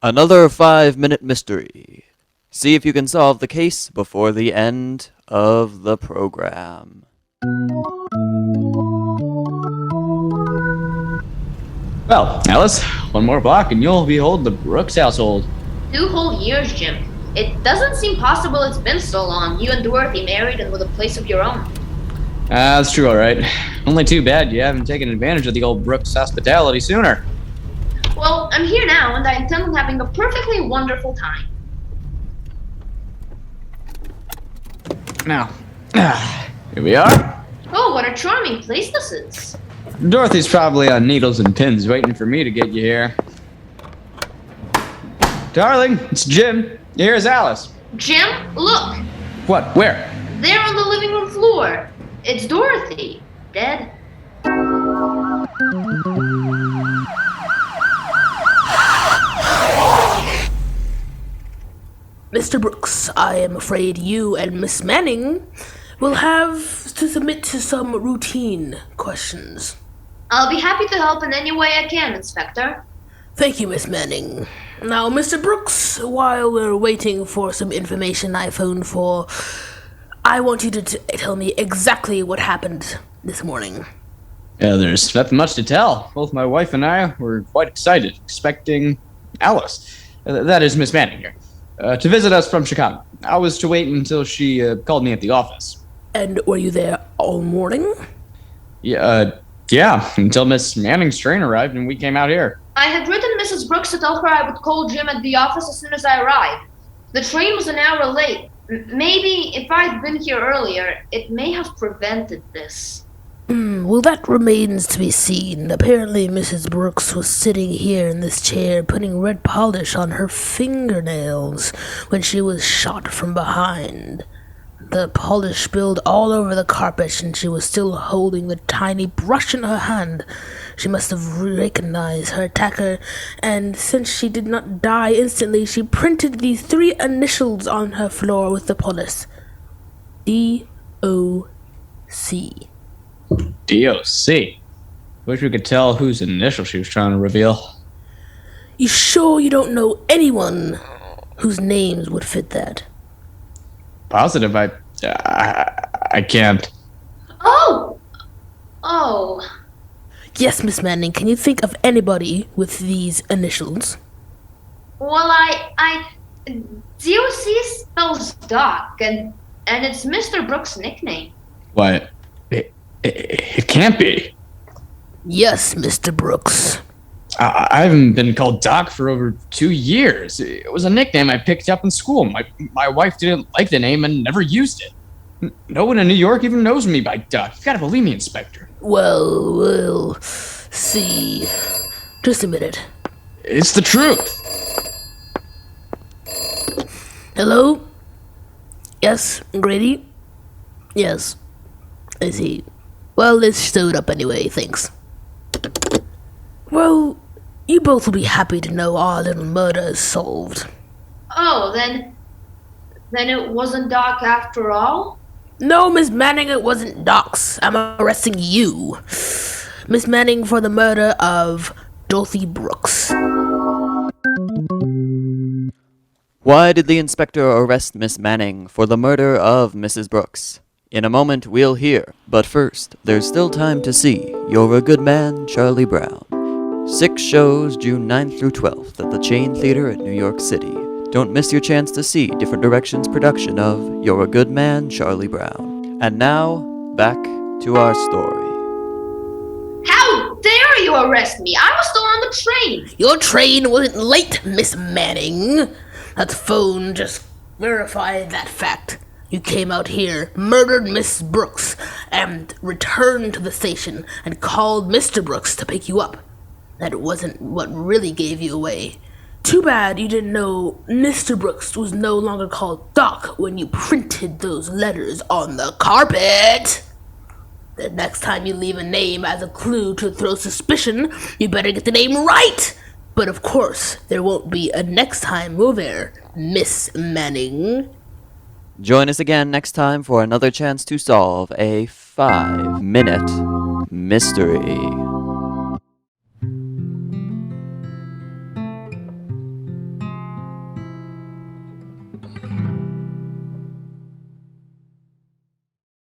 Another 5-minute mystery. See if you can solve the case before the end of the program. Well, Alice, one more block and you'll behold the Brooks household. 2 whole years, Jim. It doesn't seem possible it's been so long. You and Dorothy married and with a place of your own. That's true, alright. Only too bad you haven't taken advantage of the old Brooks hospitality sooner. Well, I'm here now and I intend on having a perfectly wonderful time. Now, here we are. Oh, what a charming place this is. Dorothy's probably on needles and pins waiting for me to get you here. Darling, it's Jim. Here's Alice. Jim, look. What? Where? There on the living room floor. It's Dorothy. Dead. Mr. Brooks, I am afraid you and Miss Manning will have to submit to some routine questions. I'll be happy to help in any way I can, Inspector. Thank you, Miss Manning. Now, Mr. Brooks, while we're waiting for some information I phoned for, I want you to tell me exactly what happened this morning. Yeah, there's nothing much to tell. Both my wife and I were quite excited, expecting Alice, that is Miss Manning here, to visit us from Chicago. I was to wait until she called me at the office. And were you there all morning? Yeah, until Miss Manning's train arrived and we came out here. I had written Mrs. Brooks to tell her I would call Jim at the office as soon as I arrived. The train was an hour late. Maybe if I'd been here earlier, it may have prevented this. Well, that remains to be seen. Apparently, Mrs. Brooks was sitting here in this chair putting red polish on her fingernails when she was shot from behind. The polish spilled all over the carpet and she was still holding the tiny brush in her hand. She must have recognized her attacker, and since she did not die instantly, she printed these 3 initials on her floor with the polish. D-O-C. D.O.C. Wish we could tell whose initial she was trying to reveal. You sure you don't know anyone whose names would fit that? Positive, I can't. Oh! Yes, Miss Manning, can you think of anybody with these initials? Well, DOC spells Doc, and it's Mr. Brooks' nickname. What? It can't be. Yes, Mr. Brooks. I haven't been called Doc for over 2 years. It was a nickname I picked up in school. My wife didn't like the name and never used it. No one in New York even knows me by Doc. You gotta believe me, Inspector. Well, we'll see. Just a minute. It's the truth. Hello? Yes, Grady? Yes, I see. Well, it showed up anyway, thanks. Well, you both will be happy to know our little murder is solved. Oh, then it wasn't Doc after all? No, Miss Manning, it wasn't Doc's. I'm arresting you. Miss Manning for the murder of Dorothy Brooks. Why did the inspector arrest Miss Manning for the murder of Mrs. Brooks? In a moment, we'll hear. But first, there's still time to see You're a Good Man, Charlie Brown. 6 shows June 9th through 12th at the Chain Theater at New York City. Don't miss your chance to see Different Directions' production of You're a Good Man, Charlie Brown. And now, back to our story. How dare you arrest me? I was still on the train. Your train wasn't late, Miss Manning. That phone just verified that fact. You came out here, murdered Miss Brooks, and returned to the station and called Mr. Brooks to pick you up. That wasn't what really gave you away. Too bad you didn't know Mr. Brooks was no longer called Doc when you printed those letters on the carpet. The next time you leave a name as a clue to throw suspicion, you better get the name right. But of course, there won't be a next time, will there, Miss Manning? Join us again next time for another chance to solve a 5-minute mystery.